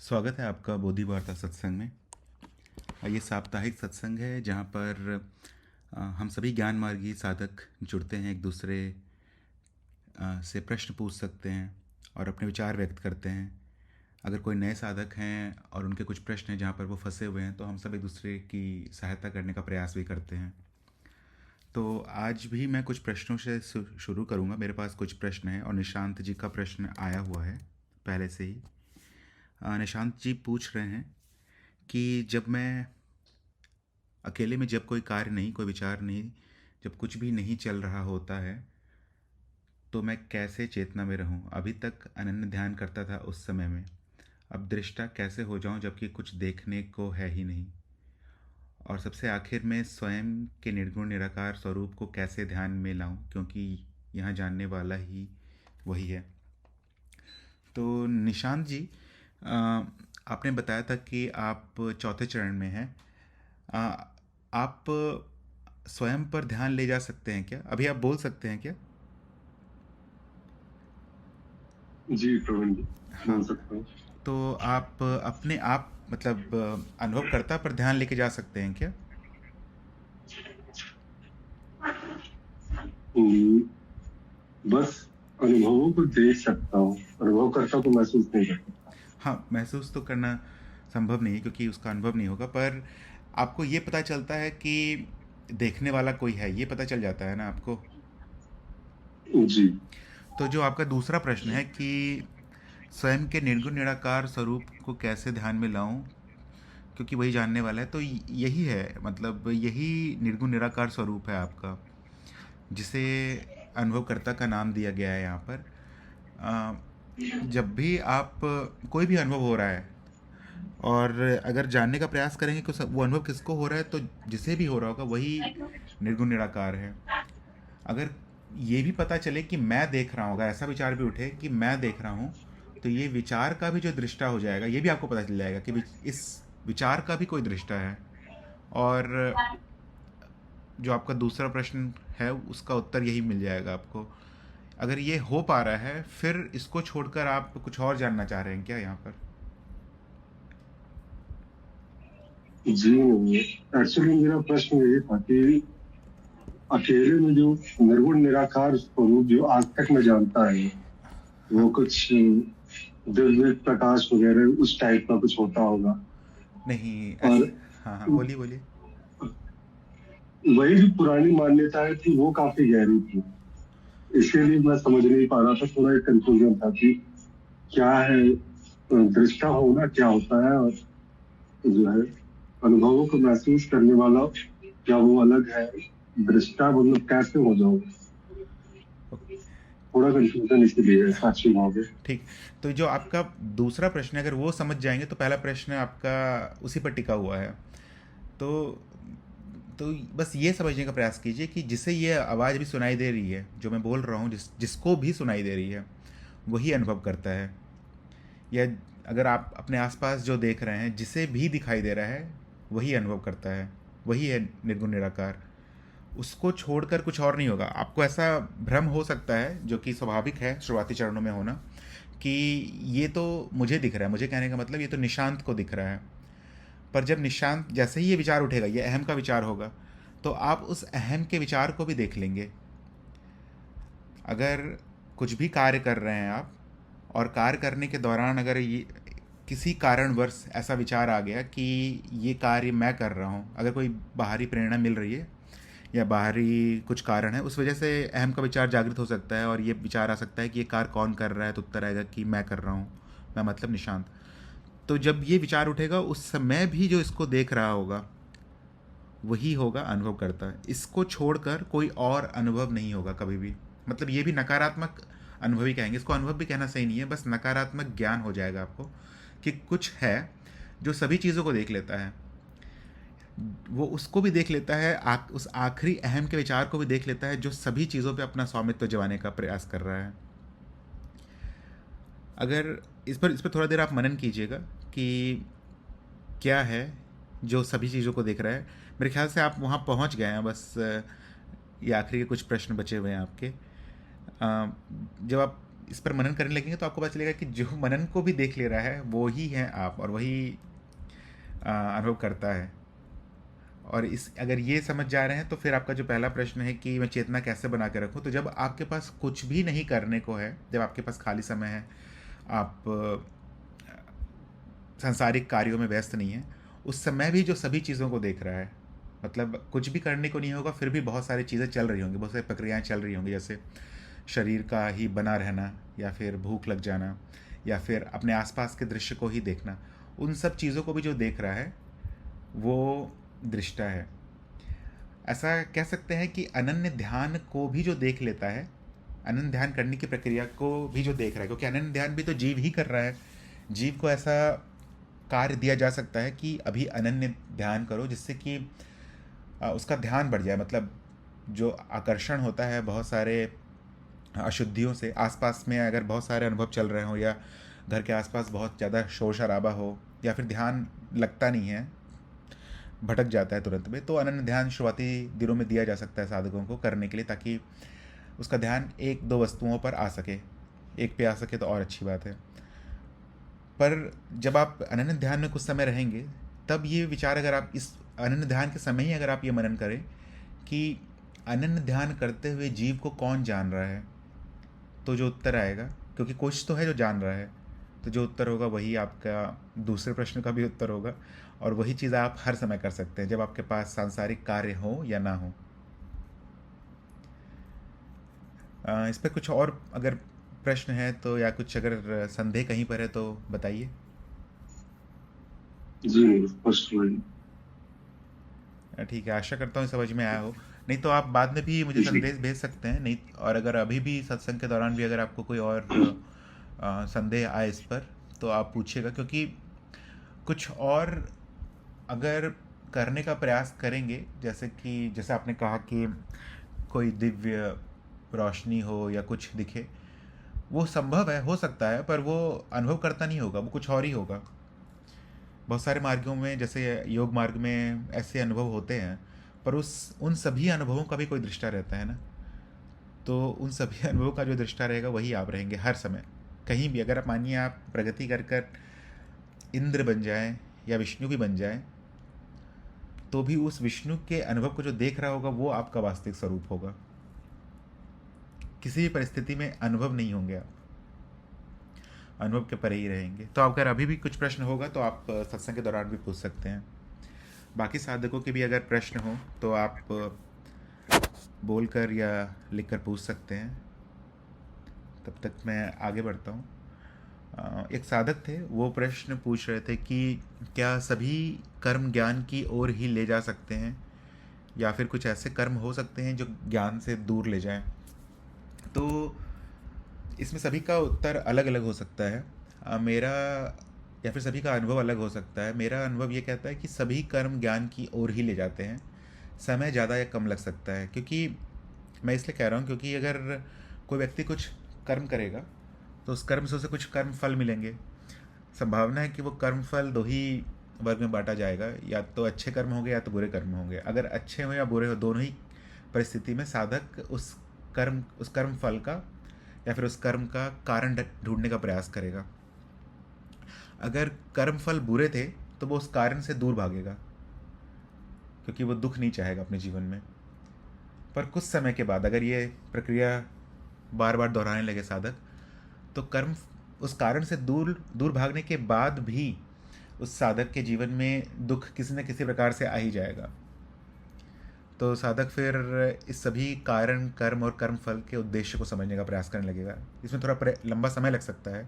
स्वागत है आपका बोधि वार्ता सत्संग में। ये साप्ताहिक सत्संग है जहाँ पर हम सभी ज्ञान मार्गी साधक जुड़ते हैं, एक दूसरे से प्रश्न पूछ सकते हैं और अपने विचार व्यक्त करते हैं। अगर कोई नए साधक हैं और उनके कुछ प्रश्न हैं जहाँ पर वो फंसे हुए हैं, तो हम सब एक दूसरे की सहायता करने का प्रयास भी करते हैं। तो आज भी मैं कुछ प्रश्नों से शुरू करूँगा। मेरे पास कुछ प्रश्न हैं और निशांत जी का प्रश्न आया हुआ है पहले से ही। निशांत जी पूछ रहे हैं कि जब मैं अकेले में, जब कोई कार्य नहीं, कोई विचार नहीं, जब कुछ भी नहीं चल रहा होता है, तो मैं कैसे चेतना में रहूं? अभी तक अनन्य ध्यान करता था उस समय में, अब दृष्टा कैसे हो जाऊं जबकि कुछ देखने को है ही नहीं? और सबसे आखिर में स्वयं के निर्गुण निराकार स्वरूप को कैसे ध्यान में लाऊं, क्योंकि यहाँ जानने वाला ही वही है। तो निशांत जी, अ, आपने बताया था कि आप चौथे चरण में हैं। आप स्वयं पर ध्यान ले जा सकते हैं क्या? अभी आप बोल सकते हैं क्या? जी प्रवीण जी, हाँ। बोल सकता हूँ। तो आप अपने आप, मतलब अनुभवकर्ता पर ध्यान लेके जा सकते हैं क्या? हम्म, बस अनुभवों को देख सकता हूँ, अनुभवकर्ता को महसूस नहीं कर सकता। हाँ, महसूस तो करना संभव नहीं है क्योंकि उसका अनुभव नहीं होगा, पर आपको ये पता चलता है कि देखने वाला कोई है, ये पता चल जाता है ना आपको। जी। तो जो आपका दूसरा प्रश्न है कि स्वयं के निर्गुण निराकार स्वरूप को कैसे ध्यान में लाऊं क्योंकि वही जानने वाला है, तो यही है, मतलब यही निर्गुण निराकार स्वरूप है आपका, जिसे अनुभवकर्ता का नाम दिया गया है यहाँ पर। अ, जब भी आप कोई भी अनुभव हो रहा है और अगर जानने का प्रयास करेंगे कि वो अनुभव किसको हो रहा है, तो जिसे भी हो रहा होगा वही निर्गुण निराकार है। अगर ये भी पता चले कि मैं देख रहा हूँ, अगर ऐसा विचार भी उठे कि मैं देख रहा हूँ, तो ये विचार का भी जो दृष्टा हो जाएगा, ये भी आपको पता चल जाएगा कि इस विचार का भी कोई दृष्टा है। और जो आपका दूसरा प्रश्न है उसका उत्तर यही मिल जाएगा आपको। अगर ये हो पा रहा है, फिर इसको छोड़कर आप कुछ और जानना चाह रहे हैं क्या यहाँ पर? जी नहीं, एक्चुअली मेरा प्रश्न ये था कि अकेले में जो निर्गुण निराकार स्वरूप जो आज तक मैं जानता है, हाँ। वो कुछ दिव्य प्रकाश वगैरह उस टाइप का कुछ होता होगा। नहीं और हाँ हाँ, बोलिए बोलिए। वही जो पुरानी मान्यताएं थी वो काफी गहरी थी, इसीलिए मैं समझ नहीं पा रहा था, थोड़ा एक कंफ्यूजन था कि क्या है दृष्टा होना क्या होता है, और जो है अनुभवों को महसूस करने वाला क्या वो अलग है, दृष्टा मतलब कैसे हो जाओगे। थोड़ा कंफ्यूजन इसलिए है, साक्षी भाव है। ठीक। तो जो आपका दूसरा प्रश्न है, अगर वो समझ जाएंगे तो पहला प्रश्न आपका उसी पर टिका हुआ है। तो तो बस ये समझने का प्रयास कीजिए कि जिसे ये आवाज़ भी सुनाई दे रही है, जो मैं बोल रहा हूँ, जिसको भी सुनाई दे रही है, वही अनुभव करता है। या अगर आप अपने आसपास जो देख रहे हैं, जिसे भी दिखाई दे रहा है, वही अनुभव करता है, वही है निर्गुण निराकार। उसको छोड़कर कुछ और नहीं होगा। आपको ऐसा भ्रम हो सकता है, जो कि स्वाभाविक है शुरुआती चरणों में होना, कि ये तो मुझे दिख रहा है, मुझे कहने का मतलब ये तो निशांत को दिख रहा है। पर जब निशांत, जैसे ही ये विचार उठेगा, ये अहम का विचार होगा, तो आप उस अहम के विचार को भी देख लेंगे। अगर कुछ भी कार्य कर रहे हैं आप, और कार्य करने के दौरान अगर ये किसी कारणवश ऐसा विचार आ गया कि ये कार्य मैं कर रहा हूँ, अगर कोई बाहरी प्रेरणा मिल रही है या बाहरी कुछ कारण है, उस वजह से अहम का विचार जागृत हो सकता है और ये विचार आ सकता है कि ये कार्य कौन कर रहा है, तो उत्तर आएगा कि मैं कर रहा हूँ, मैं मतलब निशांत। तो जब ये विचार उठेगा, उस समय भी जो इसको देख रहा होगा वही होगा अनुभव करता। इसको छोड़कर कोई और अनुभव नहीं होगा कभी भी। मतलब ये भी नकारात्मक अनुभव ही कहेंगे इसको, अनुभव भी कहना सही नहीं है, बस नकारात्मक ज्ञान हो जाएगा आपको कि कुछ है जो सभी चीज़ों को देख लेता है। वो उसको भी देख लेता है, उस आखिरी अहम के विचार को भी देख लेता है, जो सभी चीज़ों पे अपना स्वामित्व जमाने का प्रयास कर रहा है। अगर इस पर थोड़ा देर आप मनन कीजिएगा कि क्या है जो सभी चीज़ों को देख रहा है। मेरे ख्याल से आप वहाँ पहुँच गए हैं, बस ये आखिरी के कुछ प्रश्न बचे हुए हैं आपके। जब आप इस पर मनन करने लगेंगे तो आपको पता चलेगा कि जो मनन को भी देख ले रहा है वो ही है आप, और वही अनुभव करता है। और इस अगर ये समझ जा रहे हैं तो फिर आपका जो पहला प्रश्न है कि मैं चेतना कैसे बना के रखूं, तो जब आपके पास कुछ भी नहीं करने को है, जब आपके पास खाली समय है, आप सांसारिक कार्यों में व्यस्त नहीं है, उस समय भी जो सभी चीज़ों को देख रहा है, मतलब कुछ भी करने को नहीं होगा फिर भी बहुत सारी चीज़ें चल रही होंगी, बहुत सारी प्रक्रियाएं चल रही होंगी, जैसे शरीर का ही बना रहना, या फिर भूख लग जाना, या फिर अपने आसपास के दृश्य को ही देखना, उन सब चीज़ों को भी जो देख रहा है वो दृष्टा है। ऐसा कह सकते हैं कि अनन्य ध्यान को भी जो देख लेता है, अनन्य ध्यान करने की प्रक्रिया को भी जो देख रहा है, क्योंकि अनन्य ध्यान भी तो जीव ही कर रहा है। जीव को ऐसा कार्य दिया जा सकता है कि अभी अनन्य ध्यान करो, जिससे कि उसका ध्यान बढ़ जाए, मतलब जो आकर्षण होता है बहुत सारे अशुद्धियों से, आसपास में अगर बहुत सारे अनुभव चल रहे हों, या घर के आसपास बहुत ज़्यादा शोर शराबा हो, या फिर ध्यान लगता नहीं है, भटक जाता है तुरंत में, तो अनन्य ध्यान शुरुआती दिनों में दिया जा सकता है साधकों को करने के लिए, ताकि उसका ध्यान एक दो वस्तुओं पर आ सके। एक पे आ सके तो और अच्छी बात है। पर जब आप अनन्य ध्यान में कुछ समय रहेंगे, तब ये विचार, अगर आप इस अनन्य ध्यान के समय ही अगर आप ये मनन करें कि अनन्य ध्यान करते हुए जीव को कौन जान रहा है, तो जो उत्तर आएगा, क्योंकि कुछ तो है जो जान रहा है, तो जो उत्तर होगा वही आपका दूसरे प्रश्न का भी उत्तर होगा, और वही चीज़ आप हर समय कर सकते हैं जब आपके पास सांसारिक कार्य हो या ना हो। इस पर कुछ और अगर प्रश्न है तो, या कुछ अगर संदेह कहीं पर है तो बताइए। जी फर्स्ट लाइन। ठीक है, आशा करता हूँ समझ में आया हो। नहीं तो आप बाद में भी मुझे जी संदेश भेज सकते हैं, नहीं, और अगर अभी भी सत्संग के दौरान भी अगर आपको कोई और संदेह आए इस पर, तो आप पूछिएगा, क्योंकि कुछ और अगर करने का प्रयास करेंगे, जैसे कि जैसे आपने कहा कि कोई दिव्य रोशनी हो या कुछ दिखे, वो संभव है, हो सकता है, पर वो अनुभव करता नहीं होगा, वो कुछ और ही होगा। बहुत सारे मार्गों में, जैसे योग मार्ग में ऐसे अनुभव होते हैं, पर उस उन सभी अनुभवों का भी कोई दृष्टा रहता है ना, तो उन सभी अनुभवों का जो दृष्टा रहेगा वही आप रहेंगे हर समय। कहीं भी अगर आप मानिए आप प्रगति कर कर इंद्र बन जाएं या विष्णु भी बन जाएं, तो भी उस विष्णु के अनुभव को जो देख रहा होगा वो आपका वास्तविक स्वरूप होगा। किसी भी परिस्थिति में अनुभव नहीं होंगे आप, अनुभव के परे ही रहेंगे। तो अगर अभी भी कुछ प्रश्न होगा तो आप सत्संग के दौरान भी पूछ सकते हैं। बाकी साधकों के भी अगर प्रश्न हो तो आप बोलकर या लिखकर पूछ सकते हैं। तब तक मैं आगे बढ़ता हूँ। एक साधक थे, वो प्रश्न पूछ रहे थे कि क्या सभी कर्म ज्ञान की ओर ही ले जा सकते हैं, या फिर कुछ ऐसे कर्म हो सकते हैं जो ज्ञान से दूर ले जाएं। तो इसमें सभी का उत्तर अलग अलग हो सकता है। मेरा, या फिर सभी का अनुभव अलग हो सकता है। मेरा अनुभव ये कहता है कि सभी कर्म ज्ञान की ओर ही ले जाते हैं। समय ज़्यादा या कम लग सकता है, क्योंकि मैं इसलिए कह रहा हूँ क्योंकि अगर कोई व्यक्ति कुछ कर्म करेगा तो उस कर्म से उसे कुछ कर्म फल मिलेंगे। संभावना है कि वो कर्म फल दो ही वर्ग में बांटा जाएगा, या तो अच्छे कर्म होंगे या तो बुरे कर्म होंगे। अगर अच्छे हो या बुरे हो, दोनों ही परिस्थिति में साधक उस कर्म फल का या फिर उस कर्म का कारण ढूंढने का प्रयास करेगा। अगर कर्म फल बुरे थे तो वो उस कारण से दूर भागेगा, क्योंकि वो दुख नहीं चाहेगा अपने जीवन में। पर कुछ समय के बाद अगर ये प्रक्रिया बार बार दोहराने लगे साधक, तो कर्म उस कारण से दूर दूर भागने के बाद भी उस साधक के जीवन में दुख किसी न किसी प्रकार से आ ही जाएगा। तो साधक फिर इस सभी कारण, कर्म और कर्म फल के उद्देश्य को समझने का प्रयास करने लगेगा। इसमें थोड़ा लंबा समय लग सकता है,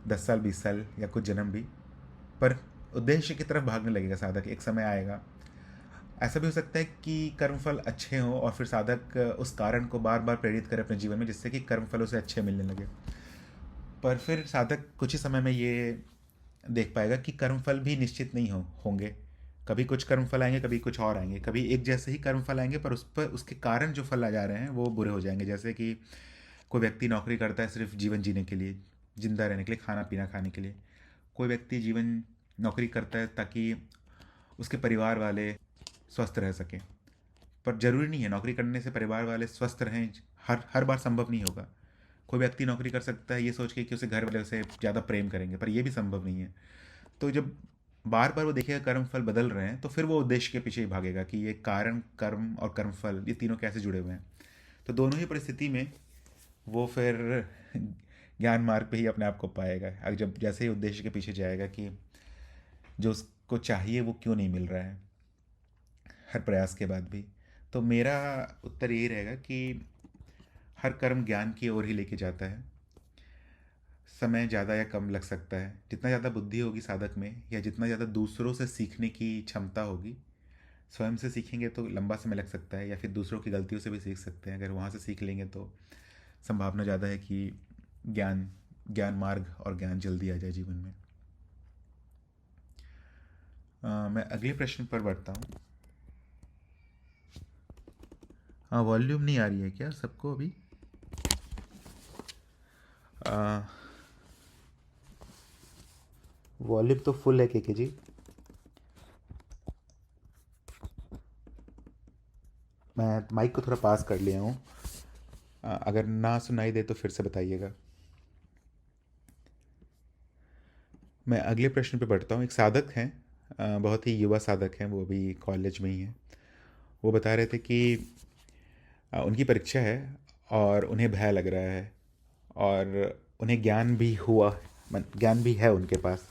10 साल 20 साल या कुछ जन्म भी, पर उद्देश्य की तरफ भागने लगेगा साधक। एक समय आएगा, ऐसा भी हो सकता है कि कर्मफल अच्छे हों और फिर साधक उस कारण को बार बार प्रेरित करे अपने जीवन में, जिससे कि कर्मफलों से अच्छे मिलने लगे। पर फिर साधक कुछ ही समय में ये देख पाएगा कि कर्मफल भी निश्चित नहीं होंगे। कभी कुछ कर्मफल आएंगे, कभी कुछ और आएंगे, कभी एक जैसे ही कर्मफल आएंगे, पर उस पर उसके कारण जो फल आ जा रहे हैं वो बुरे हो जाएंगे। जैसे कि कोई व्यक्ति नौकरी करता है सिर्फ जीवन जीने के लिए, जिंदा रहने के लिए, खाना पीना खाने के लिए। कोई व्यक्ति नौकरी करता है ताकि उसके परिवार वाले स्वस्थ रह सकें। पर ज़रूरी नहीं है नौकरी करने से परिवार वाले स्वस्थ रहें, हर हर बार संभव नहीं होगा। कोई व्यक्ति नौकरी कर सकता है ये सोच के कि उसे घर वाले उसे ज़्यादा प्रेम करेंगे, पर ये भी संभव नहीं है। तो जब बार बार वो देखेगा कर्म फल बदल रहे हैं, तो फिर वो उद्देश्य के पीछे ही भागेगा कि ये कारण कर्म और कर्म फल ये तीनों कैसे जुड़े हुए हैं। तो दोनों ही परिस्थिति में वो फिर ज्ञान मार्ग पे ही अपने आप को पाएगा। अगर जब जैसे ही उद्देश्य के पीछे जाएगा कि जो उसको चाहिए वो क्यों नहीं मिल रहा है हर प्रयास के बाद भी। तो मेरा उत्तर यही रहेगा कि हर कर्म ज्ञान की ओर ही लेके जाता है। समय ज़्यादा या कम लग सकता है, जितना ज़्यादा बुद्धि होगी साधक में या जितना ज़्यादा दूसरों से सीखने की क्षमता होगी। स्वयं से सीखेंगे तो लंबा समय लग सकता है, या फिर दूसरों की गलतियों से भी सीख सकते हैं। अगर वहाँ से सीख लेंगे तो संभावना ज़्यादा है कि ज्ञान ज्ञान मार्ग और ज्ञान जल्दी आ जाए जीवन में। मैं अगले प्रश्न पर बढ़ता हूँ। हाँ, वॉल्यूम नहीं आ रही है क्या सबको अभी? वॉल्यूम तो फुल है के जी। मैं माइक को थोड़ा पास कर लिया हूँ। अगर ना सुनाई दे तो फिर से बताइएगा। मैं अगले प्रश्न पे बढ़ता हूँ। एक साधक हैं, बहुत ही युवा साधक हैं, वो अभी कॉलेज में ही हैं। वो बता रहे थे कि उनकी परीक्षा है और उन्हें भय लग रहा है, और उन्हें ज्ञान भी हुआ, ज्ञान भी है उनके पास।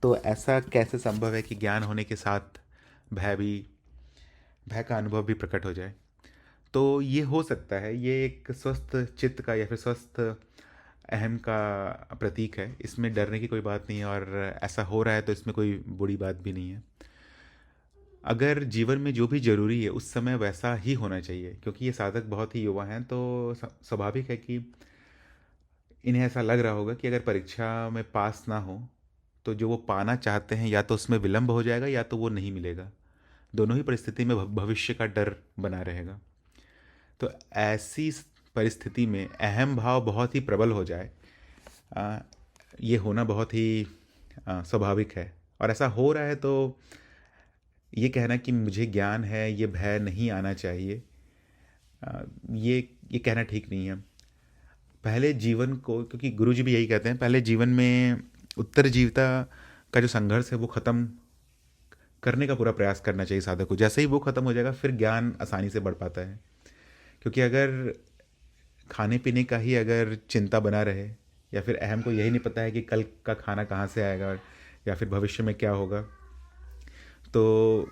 तो ऐसा कैसे संभव है कि ज्ञान होने के साथ भय का अनुभव भी प्रकट हो जाए? तो ये हो सकता है, ये एक स्वस्थ चित्त का या फिर स्वस्थ अहम का प्रतीक है। इसमें डरने की कोई बात नहीं है, और ऐसा हो रहा है तो इसमें कोई बुरी बात भी नहीं है। अगर जीवन में जो भी ज़रूरी है उस समय वैसा ही होना चाहिए, क्योंकि ये साधक बहुत ही युवा हैं, तो स्वाभाविक है कि इन्हें ऐसा लग रहा होगा कि अगर परीक्षा में पास ना हो तो जो वो पाना चाहते हैं या तो उसमें विलंब हो जाएगा या तो वो नहीं मिलेगा। दोनों ही परिस्थिति में भविष्य का डर बना रहेगा। तो ऐसी परिस्थिति में अहम भाव बहुत ही प्रबल हो जाए, आ, ये होना बहुत ही स्वाभाविक है। और ऐसा हो रहा है तो ये कहना कि मुझे ज्ञान है, ये भय नहीं आना चाहिए, आ, ये ये कहना ठीक नहीं है। पहले जीवन को, क्योंकि गुरुजी भी यही कहते हैं, पहले जीवन में उत्तरजीविता का जो संघर्ष है वो ख़त्म करने का पूरा प्रयास करना चाहिए साधक को। जैसे ही वो ख़त्म हो जाएगा फिर ज्ञान आसानी से बढ़ पाता है। क्योंकि अगर खाने पीने का ही अगर चिंता बना रहे, या फिर अहम को यही नहीं पता है कि कल का खाना कहाँ से आएगा या फिर भविष्य में क्या होगा, तो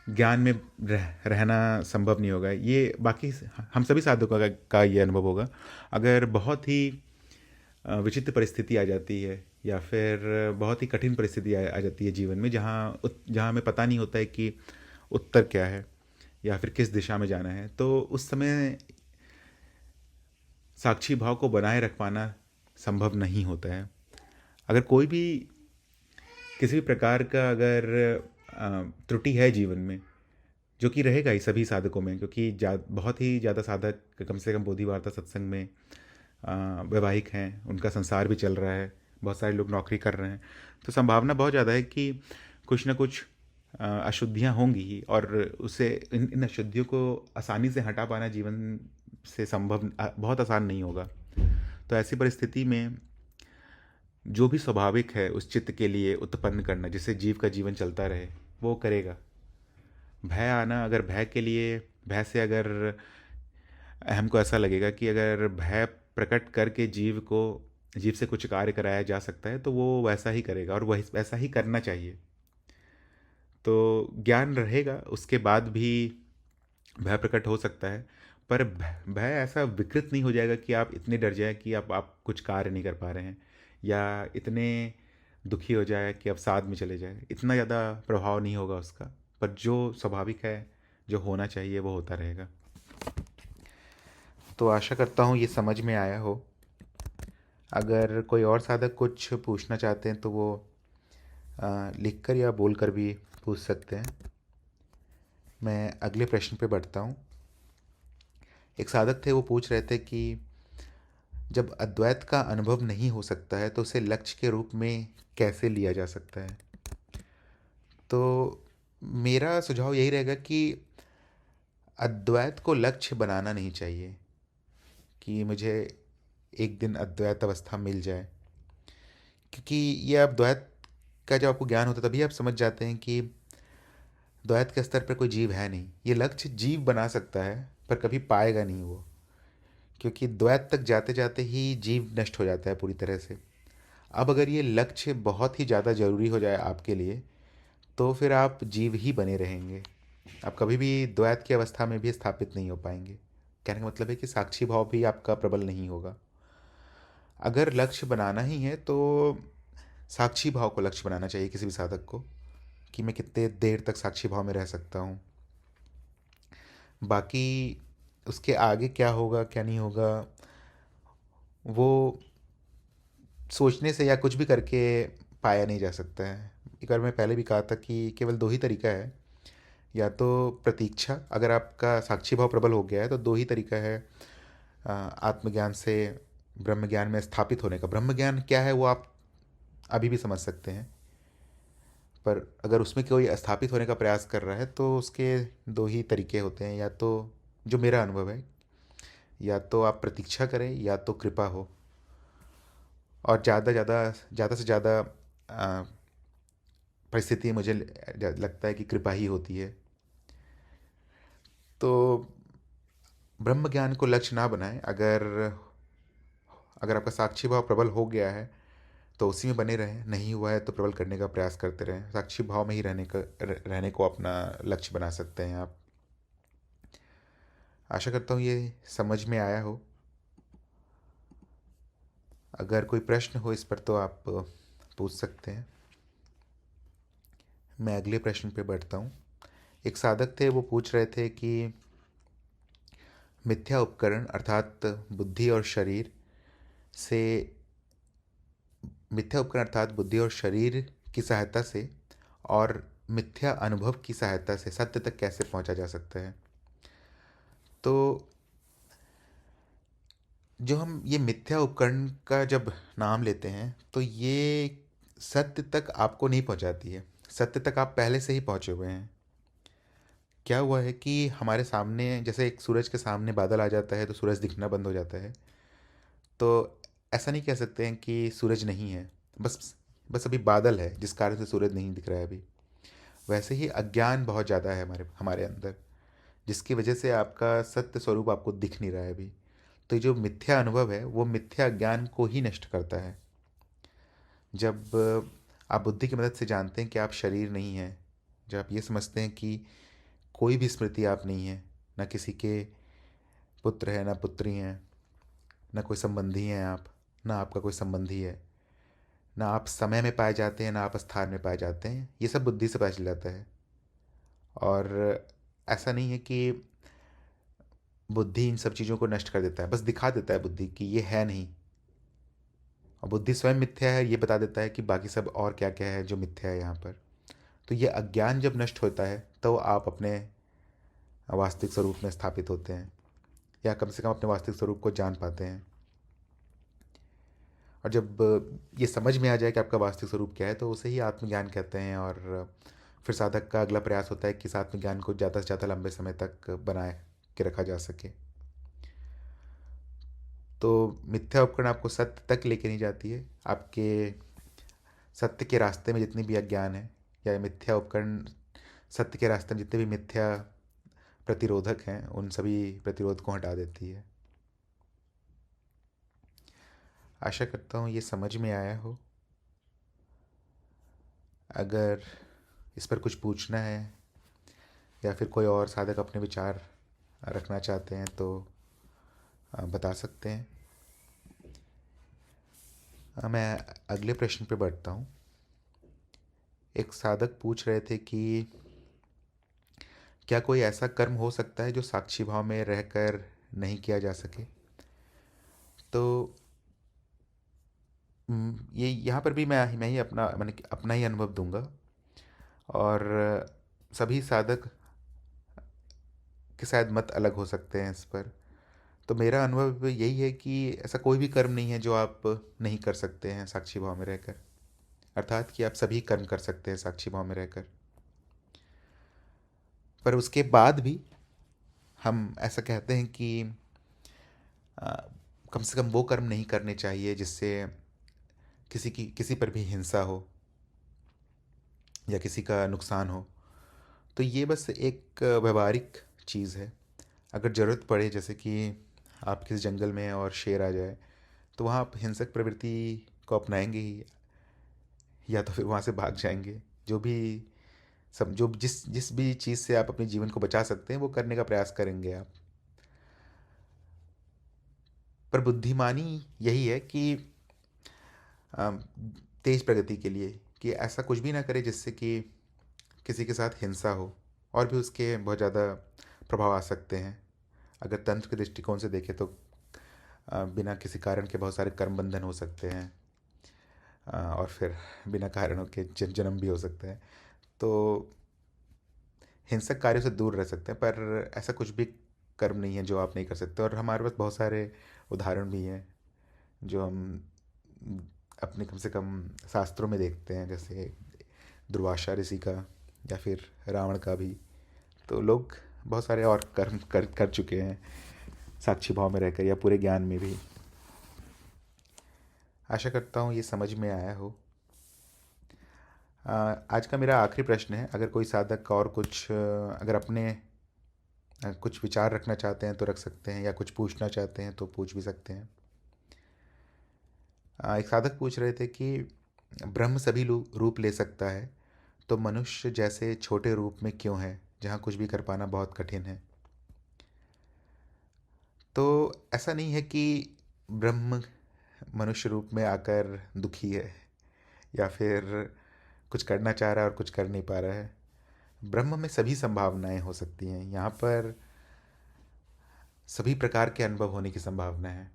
ज्ञान में रहना संभव नहीं होगा। ये बाकी हम सभी साधकों का ये अनुभव होगा। अगर बहुत ही विचित्र परिस्थिति आ जाती है या फिर बहुत ही कठिन परिस्थिति आ जाती है जीवन में, जहाँ हमें पता नहीं होता है कि उत्तर क्या है या फिर किस दिशा में जाना है, तो उस समय साक्षी भाव को बनाए रख पाना संभव नहीं होता है। अगर कोई भी किसी भी प्रकार का अगर त्रुटि है जीवन में, जो कि रहेगा ही सभी साधकों में, क्योंकि बहुत ही ज़्यादा साधक कम से कम बोधि वार्ता सत्संग में वैवाहिक हैं, उनका संसार भी चल रहा है, बहुत सारे लोग नौकरी कर रहे हैं। तो संभावना बहुत ज़्यादा है कि कुछ ना कुछ अशुद्धियाँ होंगी ही, और उसे इन अशुद्धियों को आसानी से हटा पाना जीवन से संभव बहुत आसान नहीं होगा। तो ऐसी परिस्थिति में जो भी स्वाभाविक है उस चित्त के लिए उत्पन्न करना, जिससे जीव का जीवन चलता रहे, वो करेगा। भय आना, अगर भय से अगर हमको ऐसा लगेगा कि अगर भय प्रकट करके जीव से कुछ कार्य कराया जा सकता है तो वो वैसा ही करेगा, और वही वैसा ही करना चाहिए। तो ज्ञान रहेगा उसके बाद भी भय प्रकट हो सकता है, पर भय ऐसा विकृत नहीं हो जाएगा कि आप इतने डर जाए कि आप कुछ कार्य नहीं कर पा रहे हैं, या इतने दुखी हो जाए कि अब साथ में चले जाए। इतना ज़्यादा प्रभाव नहीं होगा उसका, पर जो स्वाभाविक है, जो होना चाहिए, वो होता रहेगा। तो आशा करता हूँ ये समझ में आया हो। अगर कोई और साधक कुछ पूछना चाहते हैं तो वो लिखकर या बोलकर भी पूछ सकते हैं। मैं अगले प्रश्न पे बढ़ता हूँ। एक साधक थे, वो पूछ रहे थे कि जब अद्वैत का अनुभव नहीं हो सकता है तो उसे लक्ष्य के रूप में कैसे लिया जा सकता है? तो मेरा सुझाव यही रहेगा कि अद्वैत को लक्ष्य बनाना नहीं चाहिए कि मुझे एक दिन अद्वैत अवस्था मिल जाए। क्योंकि ये अब द्वैत का जब आपको ज्ञान होता है तभी आप समझ जाते हैं कि द्वैत के स्तर पर कोई जीव है नहीं। ये लक्ष्य जीव बना सकता है पर कभी पाएगा नहीं वो, क्योंकि द्वैत तक जाते जाते ही जीव नष्ट हो जाता है पूरी तरह से। अब अगर ये लक्ष्य बहुत ही ज़्यादा ज़रूरी हो जाए आपके लिए, तो फिर आप जीव ही बने रहेंगे। आप कभी भी द्वैत की अवस्था में भी स्थापित नहीं हो पाएंगे। कहने का मतलब है कि साक्षी भाव भी आपका प्रबल नहीं होगा। अगर लक्ष्य बनाना ही है तो साक्षी भाव को लक्ष्य बनाना चाहिए किसी भी साधक को, कि मैं कितने देर तक साक्षी भाव में रह सकता हूँ। बाकी उसके आगे क्या होगा क्या नहीं होगा, वो सोचने से या कुछ भी करके पाया नहीं जा सकता है। एक बार मैं पहले भी कहा था कि केवल दो ही तरीका है, या तो प्रतीक्षा, अगर आपका साक्षी भाव प्रबल हो गया है तो दो ही तरीका है आत्मज्ञान से ब्रह्म ज्ञान में स्थापित होने का। ब्रह्म ज्ञान क्या है वो आप अभी भी समझ सकते हैं, पर अगर उसमें कोई स्थापित होने का प्रयास कर रहा है तो उसके दो ही तरीके होते हैं। या तो, जो मेरा अनुभव है, या तो आप प्रतीक्षा करें या तो कृपा हो। और ज़्यादा से ज़्यादा परिस्थिति मुझे लगता है कि कृपा ही होती है। तो ब्रह्म ज्ञान को लक्ष्य ना बनाएं। अगर अगर आपका साक्षी भाव प्रबल हो गया है तो उसी में बने रहें, नहीं हुआ है तो प्रबल करने का प्रयास करते रहें। साक्षी भाव में ही रहने को अपना लक्ष्य बना सकते हैं आप। आशा करता हूँ ये समझ में आया हो। अगर कोई प्रश्न हो इस पर तो आप पूछ सकते हैं। मैं अगले प्रश्न पे बढ़ता हूँ। एक साधक थे, वो पूछ रहे थे कि मिथ्या उपकरण अर्थात बुद्धि और शरीर से मिथ्या उपकरण अर्थात बुद्धि और शरीर की सहायता से और मिथ्या अनुभव की सहायता से सत्य तक कैसे पहुंचा जा सकता है। तो जो हम ये मिथ्या उपकरण का जब नाम लेते हैं तो ये सत्य तक आपको नहीं पहुंचाती है। सत्य तक आप पहले से ही पहुंचे हुए हैं। क्या हुआ है कि हमारे सामने जैसे एक सूरज के सामने बादल आ जाता है तो सूरज दिखना बंद हो जाता है। तो ऐसा नहीं कह सकते हैं कि सूरज नहीं है, बस बस अभी बादल है जिस कारण से सूरज नहीं दिख रहा है अभी। वैसे ही अज्ञान बहुत ज़्यादा है हमारे हमारे अंदर, जिसकी वजह से आपका सत्य स्वरूप आपको दिख नहीं रहा है अभी। तो जो मिथ्या अनुभव है वो मिथ्या ज्ञान को ही नष्ट करता है। जब आप बुद्धि की मदद से जानते हैं कि आप शरीर नहीं हैं, जब आप ये समझते हैं कि कोई भी स्मृति आप नहीं है, ना किसी के पुत्र है ना पुत्री हैं, ना कोई संबंधी हैं आप, ना आपका कोई संबंधी है, ना आप समय में पाए जाते हैं ना आप स्थान में पाए जाते हैं, ये सब बुद्धि से पता चल जाता है। और ऐसा नहीं है कि बुद्धि इन सब चीज़ों को नष्ट कर देता है, बस दिखा देता है बुद्धि कि ये है नहीं। और बुद्धि स्वयं मिथ्या है ये बता देता है कि बाकी सब और क्या क्या है जो मिथ्या है यहाँ पर। तो ये अज्ञान जब नष्ट होता है तो आप अपने वास्तविक स्वरूप में स्थापित होते हैं, या कम से कम अपने वास्तविक स्वरूप को जान पाते हैं। और जब ये समझ में आ जाए कि आपका वास्तविक स्वरूप क्या है तो उसे ही आत्मज्ञान कहते हैं। और फिर साधक का अगला प्रयास होता है कि इस आत्मज्ञान को ज़्यादा से ज़्यादा लंबे समय तक बनाए के रखा जा सके। तो मिथ्या उपकरण आपको सत्य तक लेके नहीं जाती है। आपके सत्य के रास्ते में जितनी भी अज्ञान है, या मिथ्या उपकरण सत्य के रास्ते में जितने भी मिथ्या प्रतिरोधक हैं उन सभी प्रतिरोध को हटा देती है। आशा करता हूँ ये समझ में आया हो। अगर इस पर कुछ पूछना है या फिर कोई और साधक अपने विचार रखना चाहते हैं तो बता सकते हैं। मैं अगले प्रश्न पे बढ़ता हूँ। एक साधक पूछ रहे थे कि क्या कोई ऐसा कर्म हो सकता है जो साक्षी भाव में रहकर नहीं किया जा सके। तो ये यहाँ पर भी मैं ही मैंने अपना ही अनुभव दूंगा। और सभी साधक के शायद मत अलग हो सकते हैं इस पर। तो मेरा अनुभव यही है कि ऐसा कोई भी कर्म नहीं है जो आप नहीं कर सकते हैं साक्षी भाव में रहकर। अर्थात कि आप सभी कर्म कर सकते हैं साक्षी भाव में रहकर। पर उसके बाद भी हम ऐसा कहते हैं कि कम से कम वो कर्म नहीं करने चाहिए जिससे किसी पर भी हिंसा हो या किसी का नुकसान हो। तो ये बस एक व्यवहारिक चीज़ है। अगर ज़रूरत पड़े, जैसे कि आप किसी जंगल में हैं और शेर आ जाए, तो वहाँ आप हिंसक प्रवृत्ति को अपनाएंगे ही, या तो फिर वहाँ से भाग जाएंगे। जो भी सब जो जिस जिस भी चीज़ से आप अपने जीवन को बचा सकते हैं वो करने का प्रयास करेंगे आप। पर बुद्धिमानी यही है कि अम, तेज प्रगति के लिए कि ऐसा कुछ भी ना करे जिससे कि किसी के साथ हिंसा हो, और भी उसके बहुत ज़्यादा प्रभाव आ सकते हैं। अगर तंत्र के दृष्टिकोण से देखें तो बिना किसी कारण के बहुत सारे कर्म बंधन हो सकते हैं, और फिर बिना कारणों के जन्म भी हो सकता है। तो हिंसक कार्यों से दूर रह सकते हैं, पर ऐसा कुछ भी कर्म नहीं है जो आप नहीं कर सकते। और हमारे पास बहुत सारे उदाहरण भी हैं जो हम अपने कम से कम शास्त्रों में देखते हैं, जैसे दुर्वासा ऋषि का या फिर रावण का भी। तो लोग बहुत सारे और कर्म कर चुके हैं, साक्षी भाव में रहकर या पूरे ज्ञान में भी। आशा करता हूँ ये समझ में आया हो। आज का मेरा आखिरी प्रश्न है, अगर कोई साधक और कुछ अगर अपने कुछ विचार रखना चाहते हैं तो रख सकते हैं, या कुछ पूछना चाहते हैं तो पूछ भी सकते हैं। एक साधक पूछ रहे थे कि ब्रह्म सभी रूप ले सकता है, तो मनुष्य जैसे छोटे रूप में क्यों है जहाँ कुछ भी कर पाना बहुत कठिन है। तो ऐसा नहीं है कि ब्रह्म मनुष्य रूप में आकर दुखी है, या फिर कुछ करना चाह रहा है और कुछ कर नहीं पा रहा है। ब्रह्म में सभी संभावनाएं हो सकती हैं। यहाँ पर सभी प्रकार के अनुभव होने की संभावना है।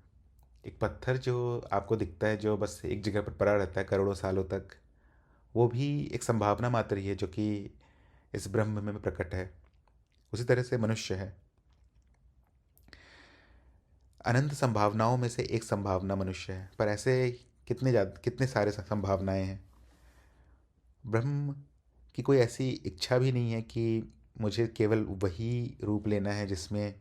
एक पत्थर जो आपको दिखता है, जो बस एक जगह पर पड़ा रहता है करोड़ों सालों तक, वो भी एक संभावना मात्र ही है जो कि इस ब्रह्म में प्रकट है। उसी तरह से मनुष्य है। अनंत संभावनाओं में से एक संभावना मनुष्य है, पर ऐसे कितने सारे संभावनाएं हैं। ब्रह्म की कोई ऐसी इच्छा भी नहीं है कि मुझे केवल वही रूप लेना है जिसमें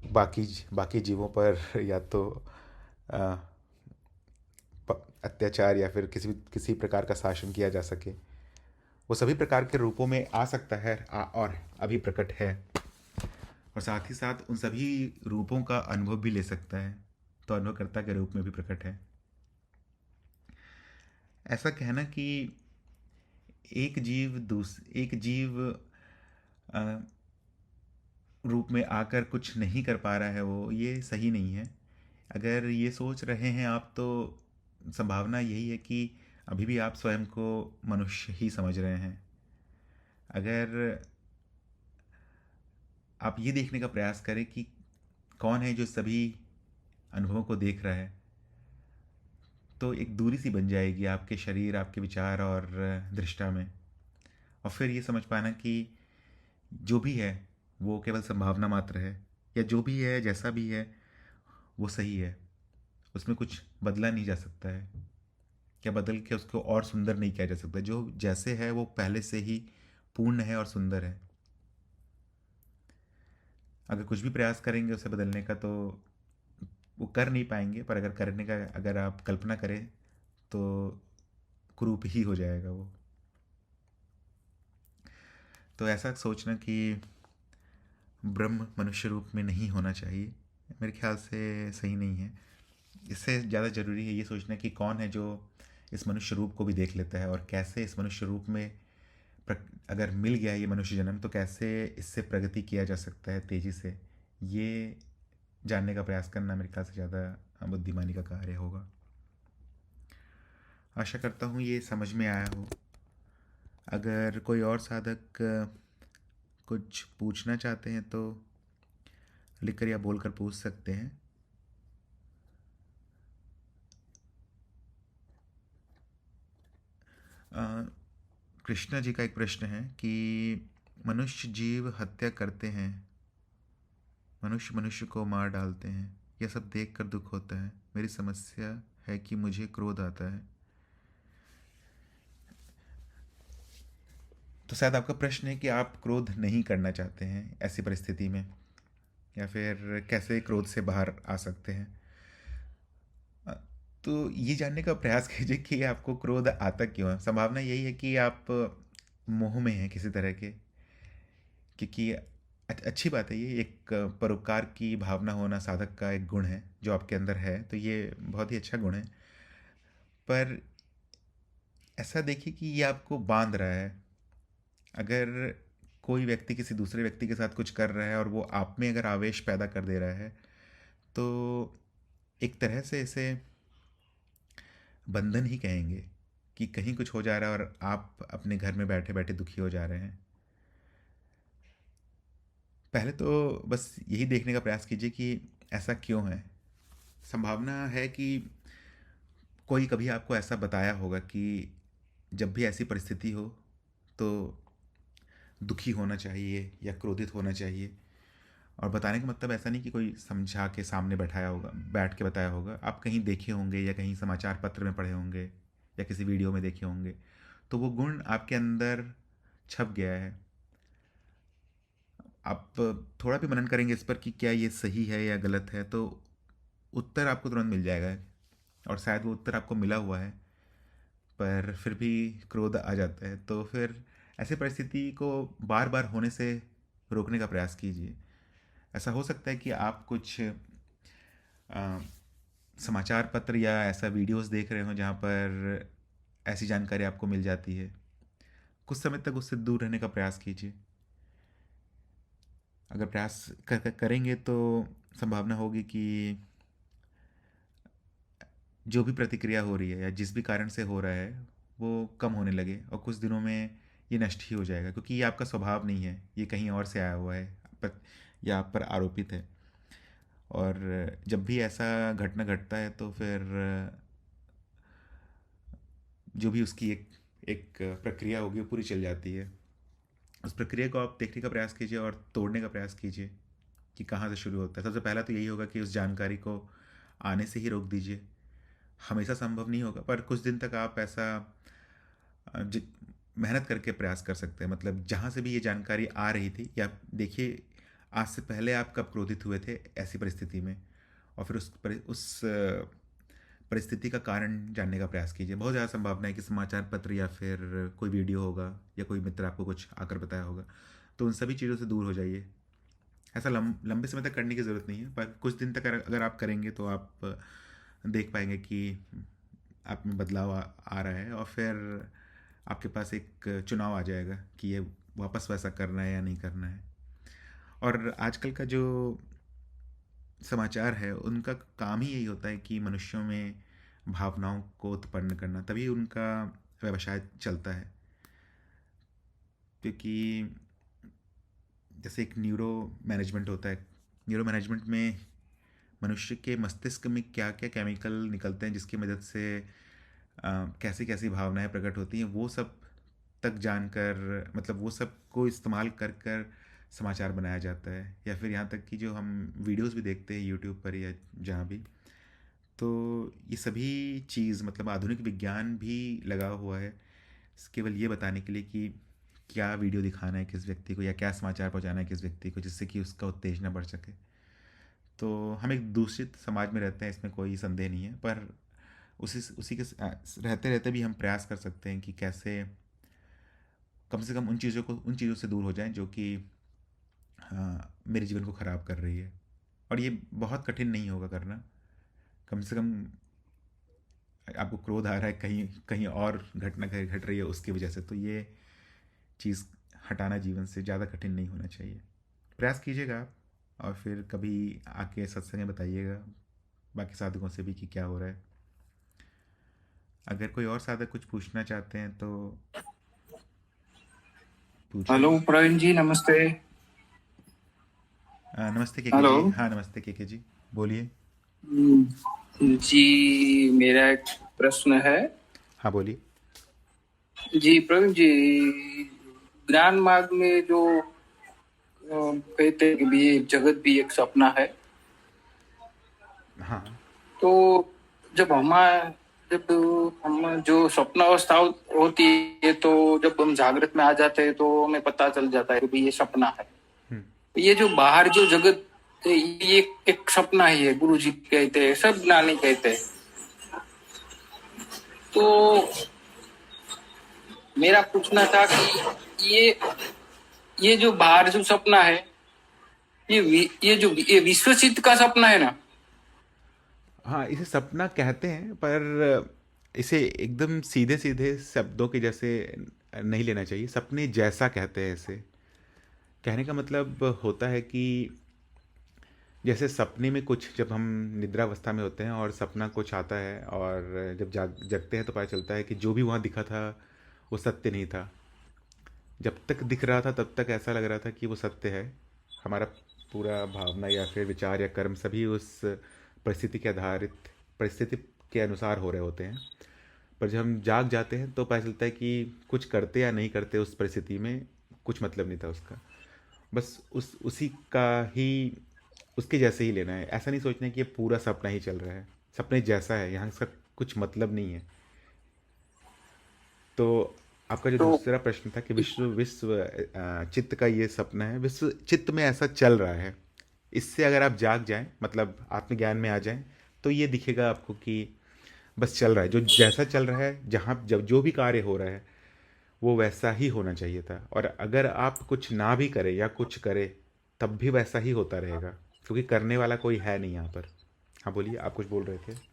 बाकी बाकी जीवों पर या तो अ, अत्याचार या फिर किसी प्रकार का शासन किया जा सके। वो सभी प्रकार के रूपों में आ सकता है, और अभी प्रकट है, और साथ ही साथ उन सभी रूपों का अनुभव भी ले सकता है, तो अनुभवकर्ता के रूप में भी प्रकट है। ऐसा कहना कि एक जीव अ, रूप में आकर कुछ नहीं कर पा रहा है, वो ये सही नहीं है। अगर ये सोच रहे हैं आप, तो संभावना यही है कि अभी भी आप स्वयं को मनुष्य ही समझ रहे हैं। अगर आप ये देखने का प्रयास करें कि कौन है जो सभी अनुभवों को देख रहा है, तो एक दूरी सी बन जाएगी आपके शरीर, आपके विचार और दृष्टा में। और फिर ये समझ पाना कि जो भी है वो केवल संभावना मात्र है, या जो भी है जैसा भी है वो सही है। उसमें कुछ बदला नहीं जा सकता है, क्या बदल के उसको और सुंदर नहीं किया जा सकता। जो जैसे है वो पहले से ही पूर्ण है और सुंदर है। अगर कुछ भी प्रयास करेंगे उसे बदलने का, तो वो कर नहीं पाएंगे। पर अगर करने का अगर आप कल्पना करें, तो कुरूप ही हो जाएगा वो। तो ऐसा सोचना कि ब्रह्म मनुष्य रूप में नहीं होना चाहिए, मेरे ख्याल से सही नहीं है। इससे ज़्यादा ज़रूरी है ये सोचना कि कौन है जो इस मनुष्य रूप को भी देख लेता है, और कैसे इस मनुष्य रूप में अगर मिल गया है ये मनुष्य जन्म, तो कैसे इससे प्रगति किया जा सकता है तेज़ी से। ये जानने का प्रयास करना मेरे ख्याल से ज़्यादा बुद्धिमानी का कार्य होगा। आशा करता हूँ ये समझ में आया हो। अगर कोई और साधक कुछ पूछना चाहते हैं तो लिखकर या बोलकर पूछ सकते हैं। कृष्णा जी का एक प्रश्न है कि मनुष्य जीव हत्या करते हैं, मनुष्य मनुष्य को मार डालते हैं, यह सब देखकर दुख होता है। मेरी समस्या है कि मुझे क्रोध आता है। तो शायद आपका प्रश्न है कि आप क्रोध नहीं करना चाहते हैं ऐसी परिस्थिति में, या फिर कैसे क्रोध से बाहर आ सकते हैं। अ, तो ये जानने का प्रयास कीजिए कि आपको क्रोध आता क्यों है। संभावना यही है कि आप मोह में हैं किसी तरह के, क्योंकि अच्छी बात है, ये एक परोपकार की भावना होना साधक का एक गुण है जो आपके अंदर है, तो ये बहुत ही अच्छा गुण है। पर ऐसा देखिए कि ये आपको बांध रहा है। अगर कोई व्यक्ति किसी दूसरे व्यक्ति के साथ कुछ कर रहा है और वो आप में अगर आवेश पैदा कर दे रहा है, तो एक तरह से इसे बंधन ही कहेंगे कि कहीं कुछ हो जा रहा है और आप अपने घर में बैठे बैठे दुखी हो जा रहे हैं। पहले तो बस यही देखने का प्रयास कीजिए कि ऐसा क्यों है। संभावना है कि कोई कभी आपको ऐसा बताया होगा कि जब भी ऐसी परिस्थिति हो तो दुखी होना चाहिए या क्रोधित होना चाहिए। और बताने का मतलब ऐसा नहीं कि कोई समझा के सामने बैठाया होगा, बैठ के बताया होगा। आप कहीं देखे होंगे या कहीं समाचार पत्र में पढ़े होंगे या किसी वीडियो में देखे होंगे, तो वो गुण आपके अंदर छप गया है। आप थोड़ा भी मनन करेंगे इस पर कि क्या ये सही है या गलत है, तो उत्तर आपको तुरंत मिल जाएगा। और शायद वो उत्तर आपको मिला हुआ है, पर फिर भी क्रोध आ जाता है। तो फिर ऐसी परिस्थिति को बार बार होने से रोकने का प्रयास कीजिए। ऐसा हो सकता है कि आप कुछ अ, समाचार पत्र या ऐसा वीडियोस देख रहे हो जहाँ पर ऐसी जानकारी आपको मिल जाती है। कुछ समय तक उससे दूर रहने का प्रयास कीजिए। अगर प्रयास करेंगे तो संभावना होगी कि जो भी प्रतिक्रिया हो रही है या जिस भी कारण से हो रहा है वो कम होने लगे, और कुछ दिनों में ये नष्ट ही हो जाएगा, क्योंकि ये आपका स्वभाव नहीं है, ये कहीं और से आया हुआ है पर, या आप पर आरोपित है। और जब भी ऐसा घटना घटता है तो फिर जो भी उसकी एक एक प्रक्रिया होगी वो पूरी चल जाती है। उस प्रक्रिया को आप देखने का प्रयास कीजिए और तोड़ने का प्रयास कीजिए कि कहाँ से शुरू होता है। सबसे पहला तो यही होगा कि उस जानकारी को आने से ही रोक दीजिए। हमेशा संभव नहीं होगा, पर कुछ दिन तक आप ऐसा जि मेहनत करके प्रयास कर सकते हैं। मतलब जहाँ से भी ये जानकारी आ रही थी, या देखिए आज से पहले आप कब क्रोधित हुए थे ऐसी परिस्थिति में, और फिर उस परिस्थिति का कारण जानने का प्रयास कीजिए। बहुत ज़्यादा संभावना है कि समाचार पत्र या फिर कोई वीडियो होगा या कोई मित्र आपको कुछ आकर बताया होगा, तो उन सभी चीज़ों से दूर हो जाइए। ऐसा लंबे समय तक करने की ज़रूरत नहीं है, पर कुछ दिन तक अगर आप करेंगे तो आप देख पाएंगे कि आप में बदलाव आ रहा है, और फिर आपके पास एक चुनाव आ जाएगा कि ये वापस वैसा करना है या नहीं करना है। और आजकल का जो समाचार है उनका काम ही यही होता है कि मनुष्यों में भावनाओं को उत्पन्न करना, तभी उनका व्यवसाय चलता है। क्योंकि जैसे एक न्यूरो मैनेजमेंट होता है, न्यूरो मैनेजमेंट में मनुष्य के मस्तिष्क में क्या क्या केमिकल निकलते हैं जिसकी मदद से कैसी कैसी भावनाएं प्रकट होती हैं, वो सब तक जानकर, मतलब वो सब को इस्तेमाल कर कर समाचार बनाया जाता है। या फिर यहाँ तक कि जो हम वीडियोस भी देखते हैं यूट्यूब पर या जहाँ भी, तो ये सभी चीज़ मतलब आधुनिक विज्ञान भी लगा हुआ है केवल ये बताने के लिए कि क्या वीडियो दिखाना है किस व्यक्ति को या क्या समाचार पहुंचाना है किस व्यक्ति को, जिससे कि उसका उत्तेजना बढ़ सके। तो हम एक दूषित समाज में रहते हैं, इसमें कोई संदेह नहीं है, पर उसी उसी के रहते रहते भी हम प्रयास कर सकते हैं कि कैसे कम से कम उन चीज़ों से दूर हो जाएं जो कि मेरे जीवन को ख़राब कर रही है। और ये बहुत कठिन नहीं होगा करना। कम से कम आपको क्रोध आ रहा है कहीं कहीं और घटना घट रही है उसकी वजह से, तो ये चीज़ हटाना जीवन से ज़्यादा कठिन नहीं होना चाहिए। प्रयास कीजिएगा आप, और फिर कभी आके सत्संग में बताइएगा बाकी साधकों से भी कि क्या हो रहा है। अगर कोई और साधक कुछ पूछना चाहते हैं तो पूछिए। हेलो प्रवीण जी, नमस्ते। नमस्ते केके हेलो जी। हाँ नमस्ते केके जी, बोलिए। जी, मेरा एक प्रश्न है। हाँ बोलिए। जी प्रवीण जी, ज्ञान मार्ग में जो कहते हैं कि भी ये जगत भी एक सपना है, हाँ तो जब हम जो स्वप्न अवस्था होती है, तो जब हम जागृत में आ जाते हैं तो हमें पता चल जाता है कि भी ये सपना है। हम्म, ये जो बाहर जो जगत तो ये एक सपना ही है, गुरु जी कहते हैं, सब ज्ञानी कहते हैं। तो मेरा पूछना था कि ये जो बाहर जो सपना है, ये विश्वसिद्ध का सपना है ना? हाँ, इसे सपना कहते हैं, पर इसे एकदम सीधे सीधे शब्दों के जैसे नहीं लेना चाहिए। सपने जैसा कहते हैं इसे। कहने का मतलब होता है कि जैसे सपने में कुछ, जब हम निद्रावस्था में होते हैं और सपना कुछ आता है, और जब जगते हैं तो पता चलता है कि जो भी वहाँ दिखा था वो सत्य नहीं था। जब तक दिख रहा था तब तक ऐसा लग रहा था कि वो सत्य है। हमारा पूरा भावना या फिर विचार या कर्म सभी उस परिस्थिति के अनुसार हो रहे होते हैं। पर जब हम जाग जाते हैं तो पता चलता है कि कुछ करते या नहीं करते उस परिस्थिति में कुछ मतलब नहीं था उसका। बस उसी का ही, उसके जैसे ही लेना है। ऐसा नहीं सोचना है कि ये पूरा सपना ही चल रहा है। सपने जैसा है, यहाँ इसका कुछ मतलब नहीं है। तो आपका जो तो दूसरा प्रश्न था कि विश्व विश्व चित्त का ये सपना है, विश्व चित्त में ऐसा चल रहा है। इससे अगर आप जाग जाएं, मतलब आत्मज्ञान में आ जाएं, तो ये दिखेगा आपको कि बस चल रहा है, जो जैसा चल रहा है, जहाँ जब जो भी कार्य हो रहा है वो वैसा ही होना चाहिए था। और अगर आप कुछ ना भी करें या कुछ करें तब भी वैसा ही होता रहेगा, क्योंकि करने वाला कोई है नहीं यहाँ पर। हाँ बोलिए, आप कुछ बोल रहे थे।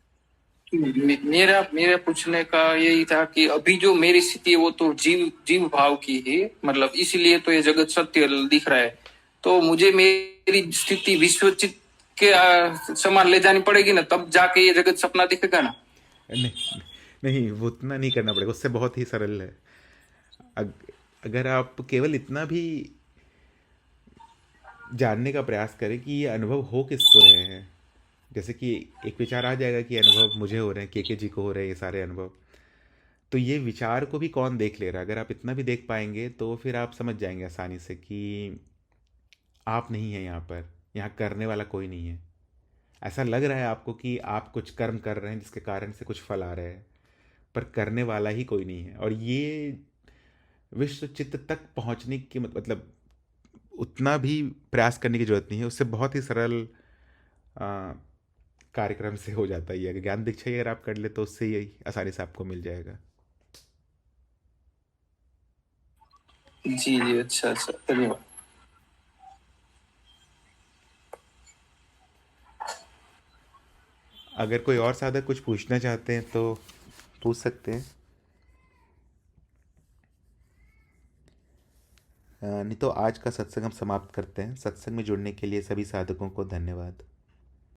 मेरा मेरा पूछने का यही था कि अभी जो मेरी स्थिति है वो तो जीव जीव भाव की है, मतलब इसीलिए तो ये जगत सत्य दिख रहा है। तो मुझे मेरी स्थिति विश्वचित के समान ले जानी पड़ेगी ना, तब जाके ये जगत सपना दिखेगा ना? नहीं, नहीं, वो उतना नहीं करना पड़ेगा, उससे बहुत ही सरल है। अग, अगर आप केवल इतना भी जानने का प्रयास करें कि ये अनुभव हो किसको रहे हैं। जैसे कि एक विचार आ जाएगा कि अनुभव मुझे हो रहे हैं, के जी को हो रहे हैं ये सारे अनुभव। तो ये विचार को भी कौन देख ले रहा है? अगर आप इतना भी देख पाएंगे तो फिर आप समझ जाएंगे आसानी से कि आप नहीं हैं यहाँ पर, यहाँ करने वाला कोई नहीं है। ऐसा लग रहा है आपको कि आप कुछ कर्म कर रहे हैं जिसके कारण से कुछ फल आ रहे हैं, पर करने वाला ही कोई नहीं है। और ये विश्व चित्त तक पहुँचने की मतलब उतना भी प्रयास करने की जरूरत नहीं है। उससे बहुत ही सरल आ, कार्यक्रम से हो जाता है ये। अगर ज्ञान दीक्षा ही अगर आप कर ले तो उससे ही आसानी से आपको मिल जाएगा। जी जी, अच्छा अच्छा, धन्यवाद। अगर कोई और साधक कुछ पूछना चाहते हैं तो पूछ सकते हैं। नहीं तो आज का सत्संग हम समाप्त करते हैं। सत्संग में जुड़ने के लिए सभी साधकों को धन्यवाद।